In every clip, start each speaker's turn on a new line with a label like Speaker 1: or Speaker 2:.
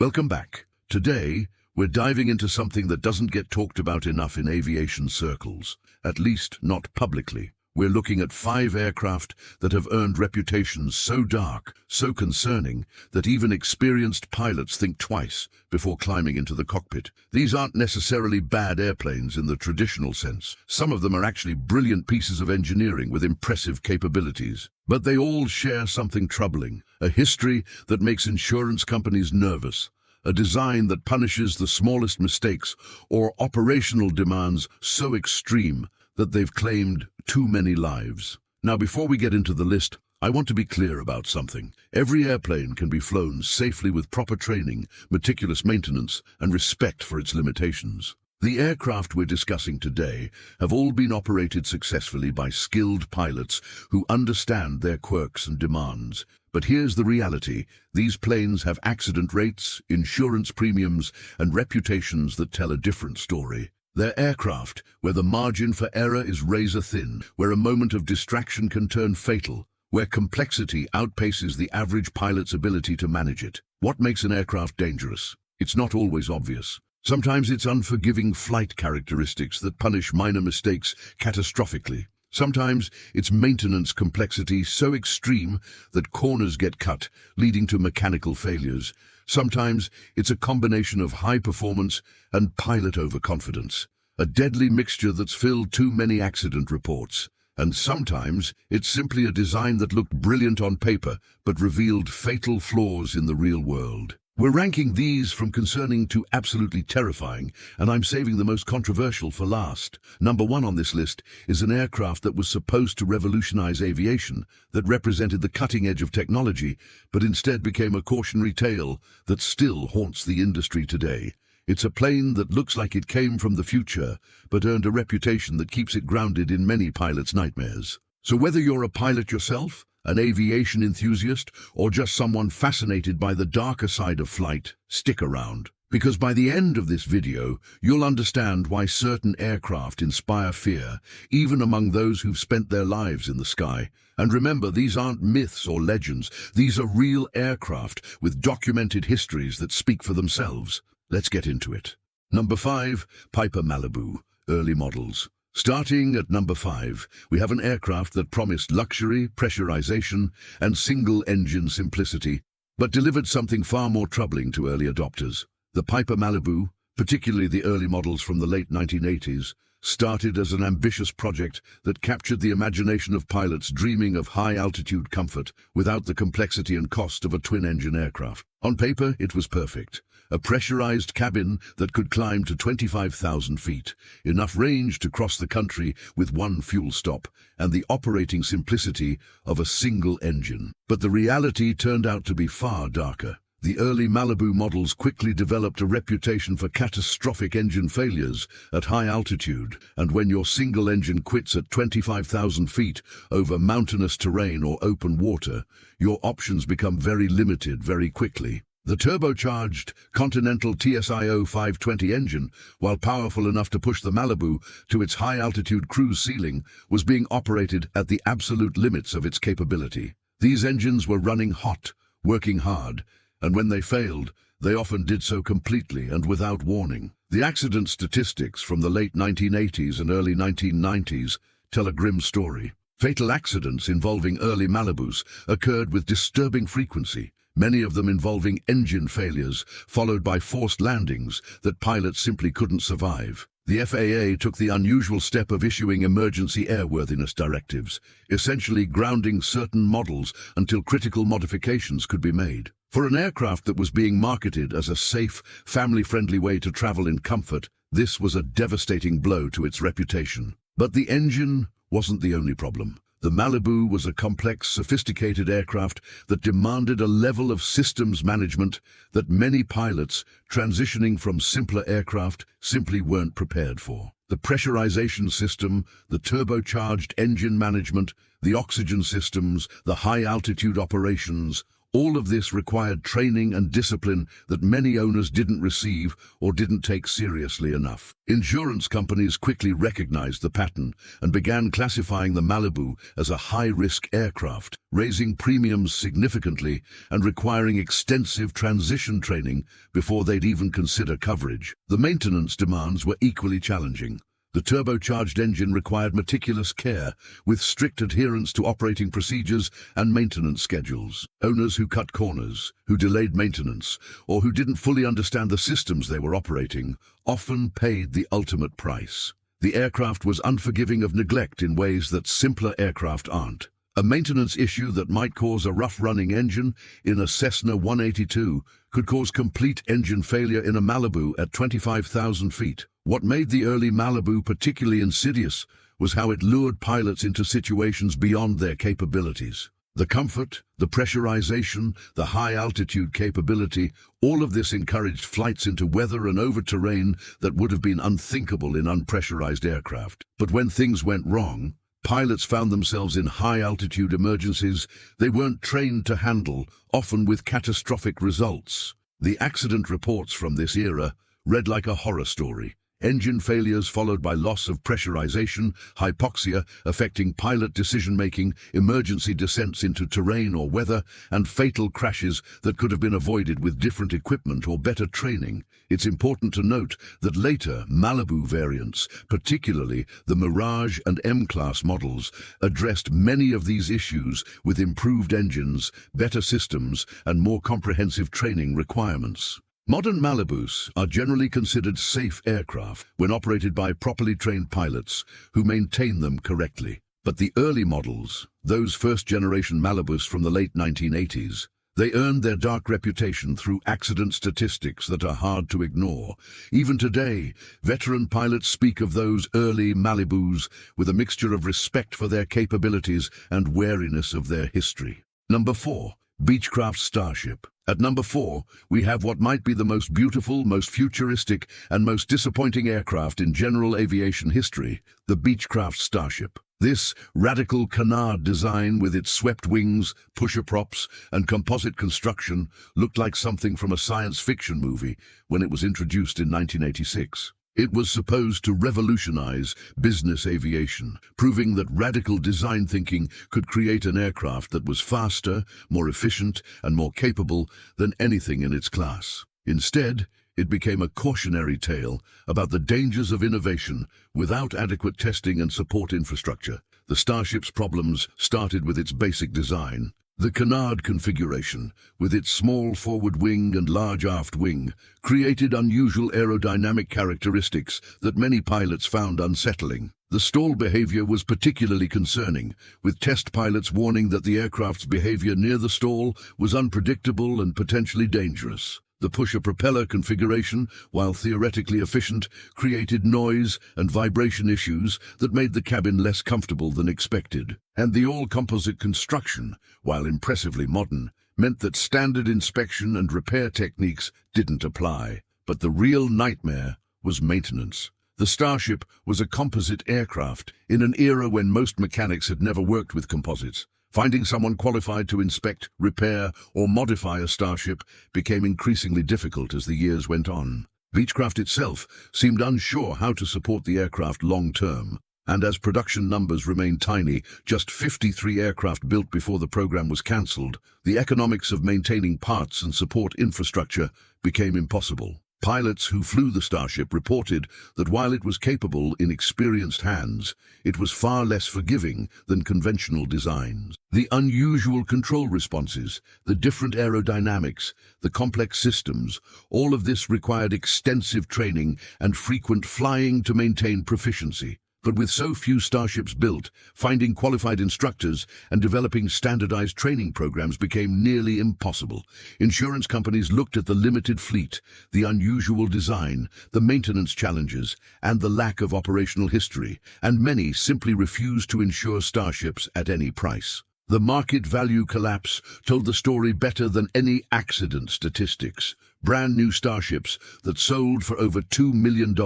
Speaker 1: Welcome back. Today, we're diving into something that doesn't get talked about enough in aviation circles, at least not publicly. We're looking at 5 aircraft that have earned reputations so dark, so concerning, that even experienced pilots think twice before climbing into the cockpit. These aren't necessarily bad airplanes in the traditional sense. Some of them are actually brilliant pieces of engineering with impressive capabilities. But they all share something troubling, a history that makes insurance companies nervous, a design that punishes the smallest mistakes, or operational demands so extreme that they've claimed too many lives. Now, before we get into the list, I want to be clear about something. Every airplane can be flown safely with proper training, meticulous maintenance, and respect for its limitations. The aircraft we're discussing today have all been operated successfully by skilled pilots who understand their quirks and demands. But here's the reality. These planes have accident rates, insurance premiums, and reputations that tell a different story. They're aircraft where the margin for error is razor thin, where a moment of distraction can turn fatal, where complexity outpaces the average pilot's ability to manage it. What makes an aircraft dangerous? It's not always obvious. Sometimes it's unforgiving flight characteristics that punish minor mistakes catastrophically. Sometimes it's maintenance complexity so extreme that corners get cut, leading to mechanical failures. Sometimes it's a combination of high performance and pilot overconfidence, a deadly mixture that's filled too many accident reports. And sometimes it's simply a design that looked brilliant on paper but revealed fatal flaws in the real world. We're ranking these from concerning to absolutely terrifying, and I'm saving the most controversial for last. Number 1 on this list is an aircraft that was supposed to revolutionize aviation, that represented the cutting edge of technology, but instead became a cautionary tale that still haunts the industry today. It's a plane that looks like it came from the future, but earned a reputation that keeps it grounded in many pilots' nightmares. So whether you're a pilot yourself, an aviation enthusiast, or just someone fascinated by the darker side of flight, stick around. Because by the end of this video, you'll understand why certain aircraft inspire fear, even among those who've spent their lives in the sky. And remember, these aren't myths or legends. These are real aircraft with documented histories that speak for themselves. Let's get into it. Number 5, Piper Malibu, early models. Starting at number 5, we have an aircraft that promised luxury, pressurization, and single-engine simplicity, but delivered something far more troubling to early adopters. The Piper Malibu, particularly the early models from the late 1980s, started as an ambitious project that captured the imagination of pilots dreaming of high-altitude comfort without the complexity and cost of a twin-engine aircraft. On paper, it was perfect. A pressurized cabin that could climb to 25,000 feet, enough range to cross the country with one fuel stop, and the operating simplicity of a single engine. But the reality turned out to be far darker. The early Malibu models quickly developed a reputation for catastrophic engine failures at high altitude, and when your single engine quits at 25,000 feet over mountainous terrain or open water, your options become very limited very quickly. The turbocharged Continental TSIO 520 engine, while powerful enough to push the Malibu to its high-altitude cruise ceiling, was being operated at the absolute limits of its capability. These engines were running hot, working hard, and when they failed, they often did so completely and without warning. The accident statistics from the late 1980s and early 1990s tell a grim story. Fatal accidents involving early Malibus occurred with disturbing frequency, many of them involving engine failures, followed by forced landings that pilots simply couldn't survive. The FAA took the unusual step of issuing emergency airworthiness directives, essentially grounding certain models until critical modifications could be made. For an aircraft that was being marketed as a safe, family-friendly way to travel in comfort, this was a devastating blow to its reputation. But the engine wasn't the only problem. The Malibu was a complex, sophisticated aircraft that demanded a level of systems management that many pilots, transitioning from simpler aircraft, simply weren't prepared for. The pressurization system, the turbocharged engine management, the oxygen systems, the high-altitude operations, All of this required training and discipline that many owners didn't receive or didn't take seriously enough. Insurance companies quickly recognized the pattern and began classifying the Malibu as a high-risk aircraft, raising premiums significantly and requiring extensive transition training before they'd even consider coverage. The maintenance demands were equally challenging. The turbocharged engine required meticulous care, with strict adherence to operating procedures and maintenance schedules. Owners who cut corners, who delayed maintenance, or who didn't fully understand the systems they were operating, often paid the ultimate price. The aircraft was unforgiving of neglect in ways that simpler aircraft aren't. A maintenance issue that might cause a rough-running engine in a Cessna 182 could cause complete engine failure in a Malibu at 25,000 feet. What made the early Malibu particularly insidious was how it lured pilots into situations beyond their capabilities. The comfort, the pressurization, the high-altitude capability, all of this encouraged flights into weather and over terrain that would have been unthinkable in unpressurized aircraft. But when things went wrong, pilots found themselves in high-altitude emergencies they weren't trained to handle, often with catastrophic results. The accident reports from this era read like a horror story. Engine failures followed by loss of pressurization, hypoxia affecting pilot decision-making, emergency descents into terrain or weather, and fatal crashes that could have been avoided with different equipment or better training. It's important to note that later Malibu variants, particularly the Mirage and M-Class models, addressed many of these issues with improved engines, better systems, and more comprehensive training requirements. Modern Malibus are generally considered safe aircraft when operated by properly trained pilots who maintain them correctly. But the early models, those first-generation Malibus from the late 1980s, they earned their dark reputation through accident statistics that are hard to ignore. Even today, veteran pilots speak of those early Malibus with a mixture of respect for their capabilities and wariness of their history. Number 4. Beechcraft Starship. At number 4, we have what might be the most beautiful, most futuristic, and most disappointing aircraft in general aviation history, the Beechcraft Starship. This radical canard design with its swept wings, pusher props, and composite construction looked like something from a science fiction movie when it was introduced in 1986. It was supposed to revolutionize business aviation, proving that radical design thinking could create an aircraft that was faster, more efficient, and more capable than anything in its class. Instead, it became a cautionary tale about the dangers of innovation without adequate testing and support infrastructure. The Starship's problems started with its basic design. The canard configuration, with its small forward wing and large aft wing, created unusual aerodynamic characteristics that many pilots found unsettling. The stall behavior was particularly concerning, with test pilots warning that the aircraft's behavior near the stall was unpredictable and potentially dangerous. The pusher propeller configuration, while theoretically efficient, created noise and vibration issues that made the cabin less comfortable than expected. And the all-composite construction, while impressively modern, meant that standard inspection and repair techniques didn't apply. But the real nightmare was maintenance. The Starship was a composite aircraft in an era when most mechanics had never worked with composites. Finding someone qualified to inspect, repair, or modify a Starship became increasingly difficult as the years went on. Beechcraft itself seemed unsure how to support the aircraft long-term, and as production numbers remained tiny, just 53 aircraft built before the program was cancelled, the economics of maintaining parts and support infrastructure became impossible. Pilots who flew the Starship reported that while it was capable in experienced hands, it was far less forgiving than conventional designs. The unusual control responses, the different aerodynamics, the complex systems, all of this required extensive training and frequent flying to maintain proficiency. But with so few Starships built, finding qualified instructors and developing standardized training programs became nearly impossible. Insurance companies looked at the limited fleet, the unusual design, the maintenance challenges, and the lack of operational history, and many simply refused to insure Starships at any price. The market value collapse told the story better than any accident statistics. Brand new Starships that sold for over $2 million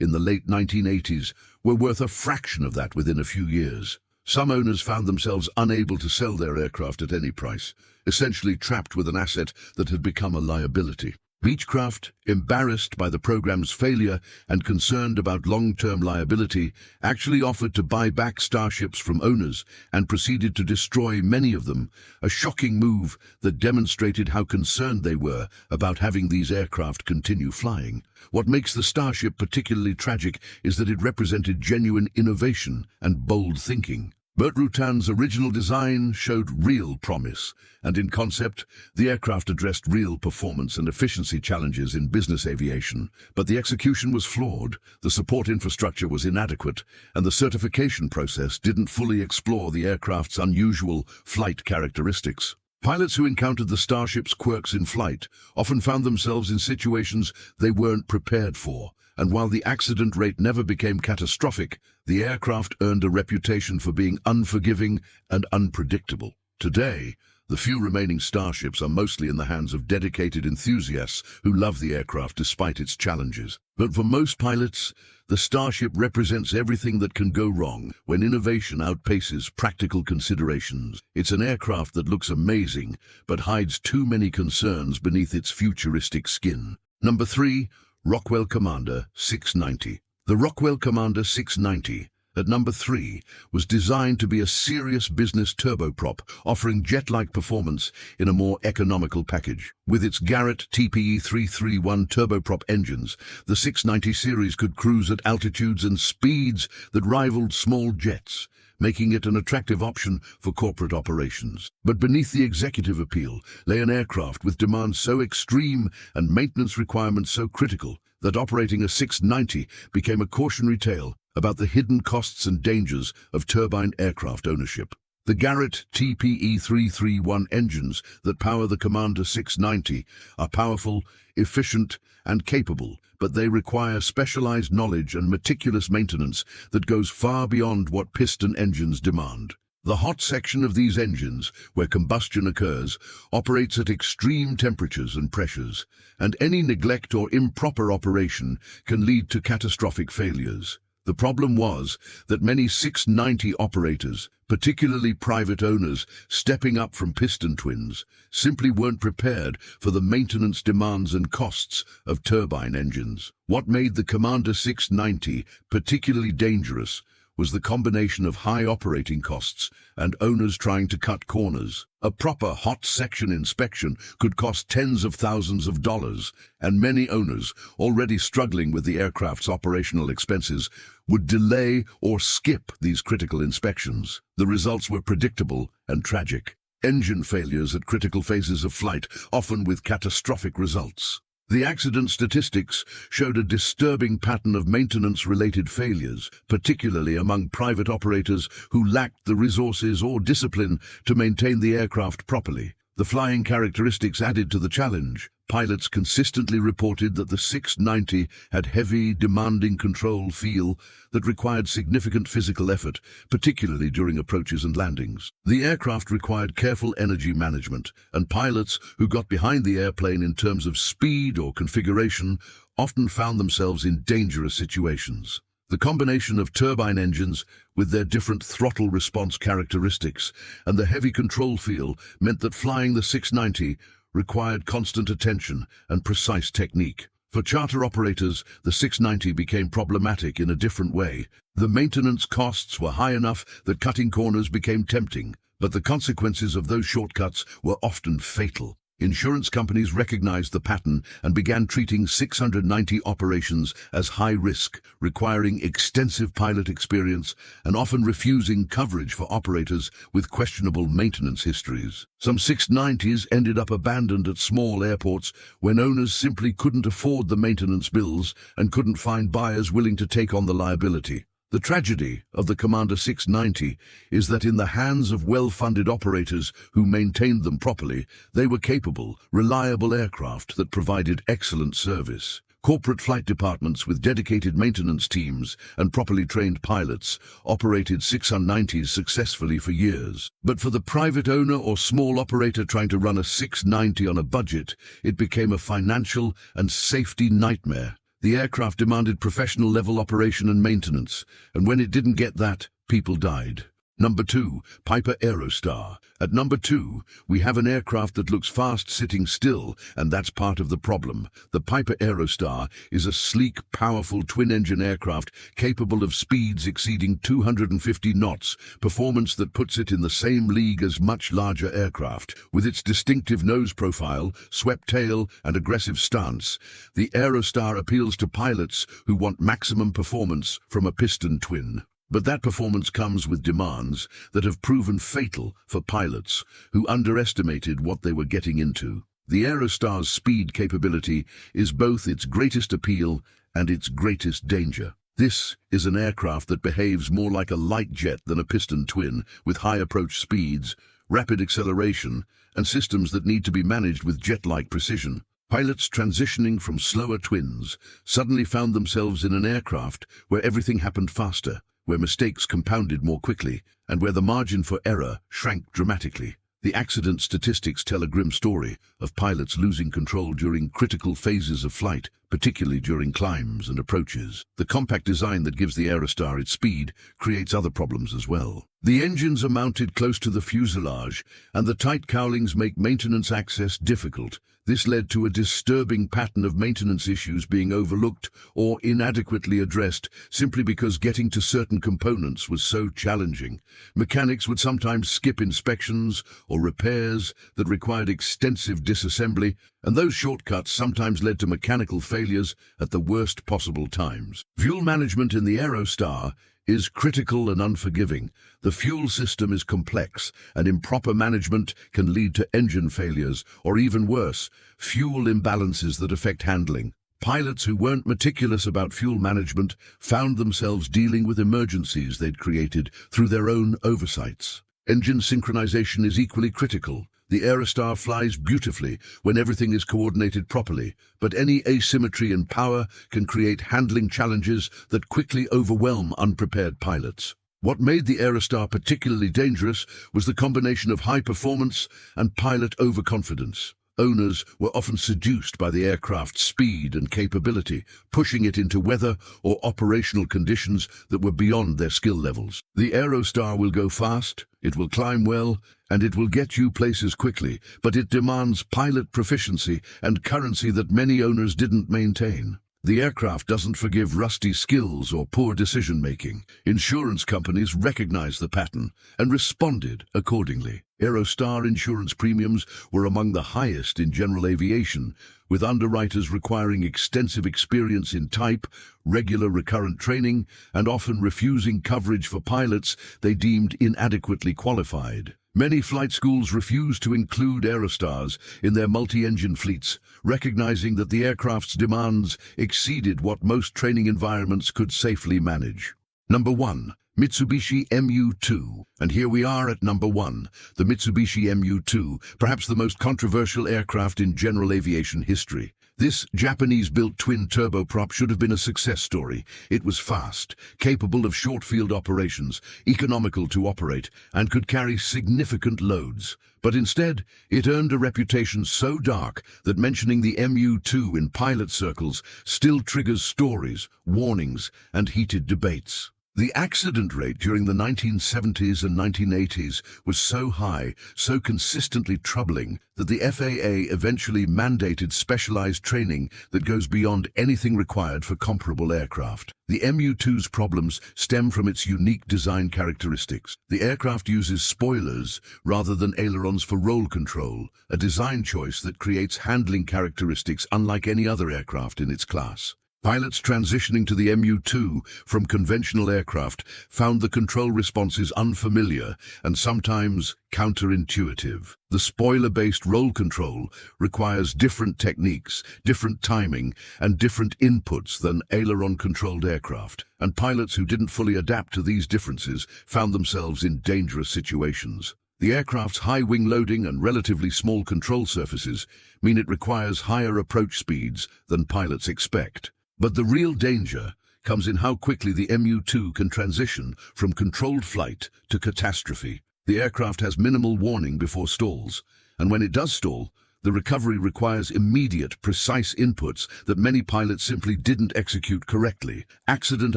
Speaker 1: in the late 1980s were worth a fraction of that within a few years. Some owners found themselves unable to sell their aircraft at any price, essentially trapped with an asset that had become a liability. Beechcraft, embarrassed by the program's failure and concerned about long-term liability, actually offered to buy back starships from owners and proceeded to destroy many of them, a shocking move that demonstrated how concerned they were about having these aircraft continue flying. What makes the Starship particularly tragic is that it represented genuine innovation and bold thinking. Burt Rutan's original design showed real promise, and in concept, the aircraft addressed real performance and efficiency challenges in business aviation. But the execution was flawed, the support infrastructure was inadequate, and the certification process didn't fully explore the aircraft's unusual flight characteristics. Pilots who encountered the Starship's quirks in flight often found themselves in situations they weren't prepared for, and while the accident rate never became catastrophic, the aircraft earned a reputation for being unforgiving and unpredictable. Today, the few remaining Starships are mostly in the hands of dedicated enthusiasts who love the aircraft despite its challenges. But for most pilots, the Starship represents everything that can go wrong when innovation outpaces practical considerations. It's an aircraft that looks amazing, but hides too many concerns beneath its futuristic skin. Number 3. Rockwell Commander 690. The Rockwell Commander 690, at number 3, was designed to be a serious business turboprop, offering jet-like performance in a more economical package. With its Garrett TPE 331 turboprop engines, the 690 series could cruise at altitudes and speeds that rivaled small jets, making it an attractive option for corporate operations. But beneath the executive appeal lay an aircraft with demands so extreme and maintenance requirements so critical that operating a 690 became a cautionary tale about the hidden costs and dangers of turbine aircraft ownership. The Garrett TPE 331 engines that power the Commander 690 are powerful, efficient, and capable, but they require specialized knowledge and meticulous maintenance that goes far beyond what piston engines demand. The hot section of these engines, where combustion occurs, operates at extreme temperatures and pressures, and any neglect or improper operation can lead to catastrophic failures. The problem was that many 690 operators, particularly private owners stepping up from piston twins, simply weren't prepared for the maintenance demands and costs of turbine engines. What made the Commander 690 particularly dangerous was the combination of high operating costs and owners trying to cut corners. A proper hot section inspection could cost tens of thousands of dollars, and many owners, already struggling with the aircraft's operational expenses, would delay or skip these critical inspections. The results were predictable and tragic. Engine failures at critical phases of flight, often with catastrophic results. The accident statistics showed a disturbing pattern of maintenance-related failures, particularly among private operators who lacked the resources or discipline to maintain the aircraft properly. The flying characteristics added to the challenge. Pilots consistently reported that the 690 had heavy, demanding control feel that required significant physical effort, particularly during approaches and landings. The aircraft required careful energy management, and pilots who got behind the airplane in terms of speed or configuration often found themselves in dangerous situations. The combination of turbine engines, with their different throttle response characteristics, and the heavy control feel meant that flying the 690 required constant attention and precise technique. For charter operators, the 690 became problematic in a different way. The maintenance costs were high enough that cutting corners became tempting, but the consequences of those shortcuts were often fatal. Insurance companies recognized the pattern and began treating 690 operations as high risk, requiring extensive pilot experience and often refusing coverage for operators with questionable maintenance histories. Some 690s ended up abandoned at small airports when owners simply couldn't afford the maintenance bills and couldn't find buyers willing to take on the liability. The tragedy of the Commander 690 is that in the hands of well-funded operators who maintained them properly, they were capable, reliable aircraft that provided excellent service. Corporate flight departments with dedicated maintenance teams and properly trained pilots operated 690s successfully for years. But for the private owner or small operator trying to run a 690 on a budget, it became a financial and safety nightmare. The aircraft demanded professional-level operation and maintenance, and when it didn't get that, people died. Number 2. Piper Aerostar. At number 2, we have an aircraft that looks fast sitting still, and that's part of the problem. The Piper Aerostar is a sleek, powerful twin-engine aircraft capable of speeds exceeding 250 knots, performance that puts it in the same league as much larger aircraft. With its distinctive nose profile, swept tail, and aggressive stance, the Aerostar appeals to pilots who want maximum performance from a piston twin. But that performance comes with demands that have proven fatal for pilots who underestimated what they were getting into. The Aerostar's speed capability is both its greatest appeal and its greatest danger. This is an aircraft that behaves more like a light jet than a piston twin, with high approach speeds, rapid acceleration, and systems that need to be managed with jet-like precision. Pilots transitioning from slower twins suddenly found themselves in an aircraft where everything happened faster, where mistakes compounded more quickly, and where the margin for error shrank dramatically. The accident statistics tell a grim story of pilots losing control during critical phases of flight, particularly during climbs and approaches. The compact design that gives the Aerostar its speed creates other problems as well. The engines are mounted close to the fuselage, and the tight cowlings make maintenance access difficult. This led to a disturbing pattern of maintenance issues being overlooked or inadequately addressed simply because getting to certain components was so challenging. Mechanics would sometimes skip inspections or repairs that required extensive disassembly, and those shortcuts sometimes led to mechanical failures at the worst possible times. Fuel management in the Aerostar is critical and unforgiving. The fuel system is complex, and improper management can lead to engine failures, or even worse, fuel imbalances that affect handling. Pilots who weren't meticulous about fuel management found themselves dealing with emergencies they'd created through their own oversights. Engine synchronization is equally critical. The Aerostar flies beautifully when everything is coordinated properly, but any asymmetry in power can create handling challenges that quickly overwhelm unprepared pilots. What made the Aerostar particularly dangerous was the combination of high performance and pilot overconfidence. Owners were often seduced by the aircraft's speed and capability, pushing it into weather or operational conditions that were beyond their skill levels. The Aerostar will go fast, it will climb well, and it will get you places quickly, but it demands pilot proficiency and currency that many owners didn't maintain. The aircraft doesn't forgive rusty skills or poor decision-making. Insurance companies recognized the pattern and responded accordingly. Aerostar insurance premiums were among the highest in general aviation, with underwriters requiring extensive experience in type, regular recurrent training, and often refusing coverage for pilots they deemed inadequately qualified. Many flight schools refused to include Aerostars in their multi-engine fleets, recognizing that the aircraft's demands exceeded what most training environments could safely manage. Number 1. Mitsubishi Mu-2. And here we are at number 1, the Mitsubishi Mu-2, perhaps the most controversial aircraft in general aviation history. This Japanese-built twin turboprop should have been a success story. It was fast, capable of short-field operations, economical to operate, and could carry significant loads. But instead, it earned a reputation so dark that mentioning the Mu-2 in pilot circles still triggers stories, warnings, and heated debates. The accident rate during the 1970s and 1980s was so high, so consistently troubling, that the FAA eventually mandated specialized training that goes beyond anything required for comparable aircraft. The Mu-2's problems stem from its unique design characteristics. The aircraft uses spoilers rather than ailerons for roll control, a design choice that creates handling characteristics unlike any other aircraft in its class. Pilots transitioning to the Mu-2 from conventional aircraft found the control responses unfamiliar and sometimes counterintuitive. The spoiler-based roll control requires different techniques, different timing, and different inputs than aileron-controlled aircraft, and pilots who didn't fully adapt to these differences found themselves in dangerous situations. The aircraft's high wing loading and relatively small control surfaces mean it requires higher approach speeds than pilots expect. But the real danger comes in how quickly the Mu-2 can transition from controlled flight to catastrophe. The aircraft has minimal warning before stalls, and when it does stall, The recovery requires immediate, precise inputs that many pilots simply didn't execute correctly. Accident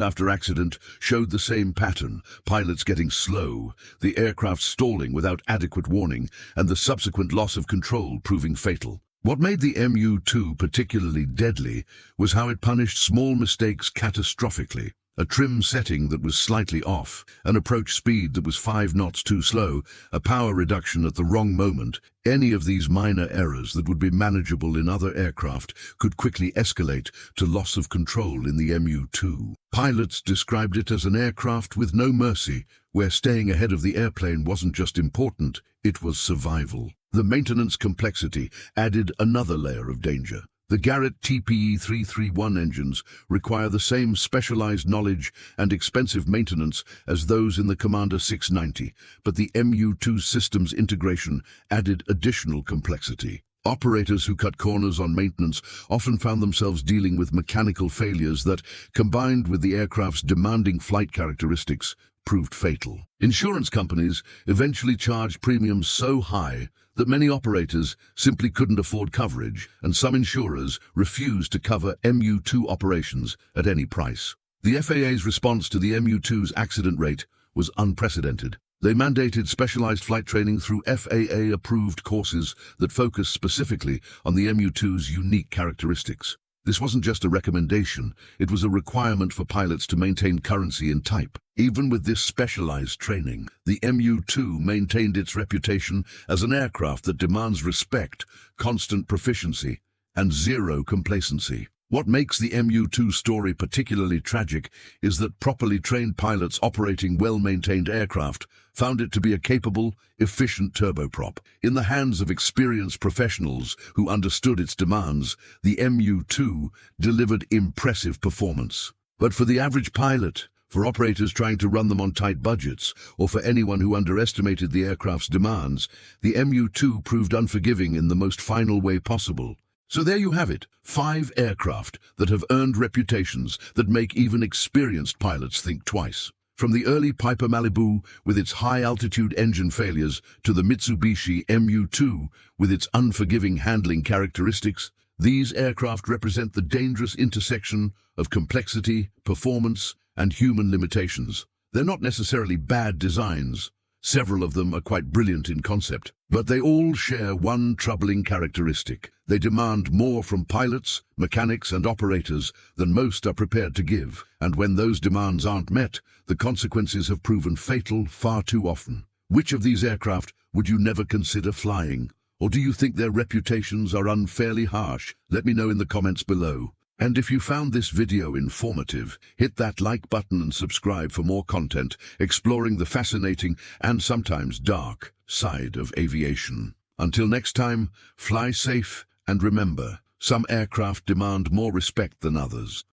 Speaker 1: after accident showed the same pattern: pilots getting slow, the aircraft stalling without adequate warning, and the subsequent loss of control proving fatal. What made the MU-2 particularly deadly was how it punished small mistakes catastrophically. A trim setting that was slightly off, an approach speed that was 5 knots too slow, a power reduction at the wrong moment. Any of these minor errors that would be manageable in other aircraft could quickly escalate to loss of control in the MU-2. Pilots described it as an aircraft with no mercy, where staying ahead of the airplane wasn't just important, it was survival. The maintenance complexity added another layer of danger. The Garrett TPE-331 engines require the same specialized knowledge and expensive maintenance as those in the Commander 690, but the MU-2 systems integration added additional complexity. Operators who cut corners on maintenance often found themselves dealing with mechanical failures that, combined with the aircraft's demanding flight characteristics, proved fatal. Insurance companies eventually charged premiums so high that many operators simply couldn't afford coverage, and some insurers refused to cover MU-2 operations at any price. The FAA's response to the MU-2's accident rate was unprecedented. They mandated specialized flight training through FAA-approved courses that focused specifically on the MU-2's unique characteristics. This wasn't just a recommendation, it was a requirement for pilots to maintain currency in type. Even with this specialized training, the MU-2 maintained its reputation as an aircraft that demands respect, constant proficiency, and zero complacency. What makes the MU-2 story particularly tragic is that properly trained pilots operating well-maintained aircraft found it to be a capable, efficient turboprop. In the hands of experienced professionals who understood its demands, the MU-2 delivered impressive performance. But for the average pilot, for operators trying to run them on tight budgets, or for anyone who underestimated the aircraft's demands, the MU-2 proved unforgiving in the most final way possible. So there you have it, 5 aircraft that have earned reputations that make even experienced pilots think twice. From the early Piper Malibu with its high-altitude engine failures to the Mitsubishi MU-2 with its unforgiving handling characteristics, these aircraft represent the dangerous intersection of complexity, performance, and human limitations. They're not necessarily bad designs. Several of them are quite brilliant in concept, but they all share one troubling characteristic. They demand more from pilots, mechanics, and operators than most are prepared to give. And when those demands aren't met, the consequences have proven fatal far too often. Which of these aircraft would you never consider flying? Or do you think their reputations are unfairly harsh? Let me know in the comments below. And if you found this video informative, hit that like button and subscribe for more content exploring the fascinating and sometimes dark side of aviation. Until next time, fly safe and remember, some aircraft demand more respect than others.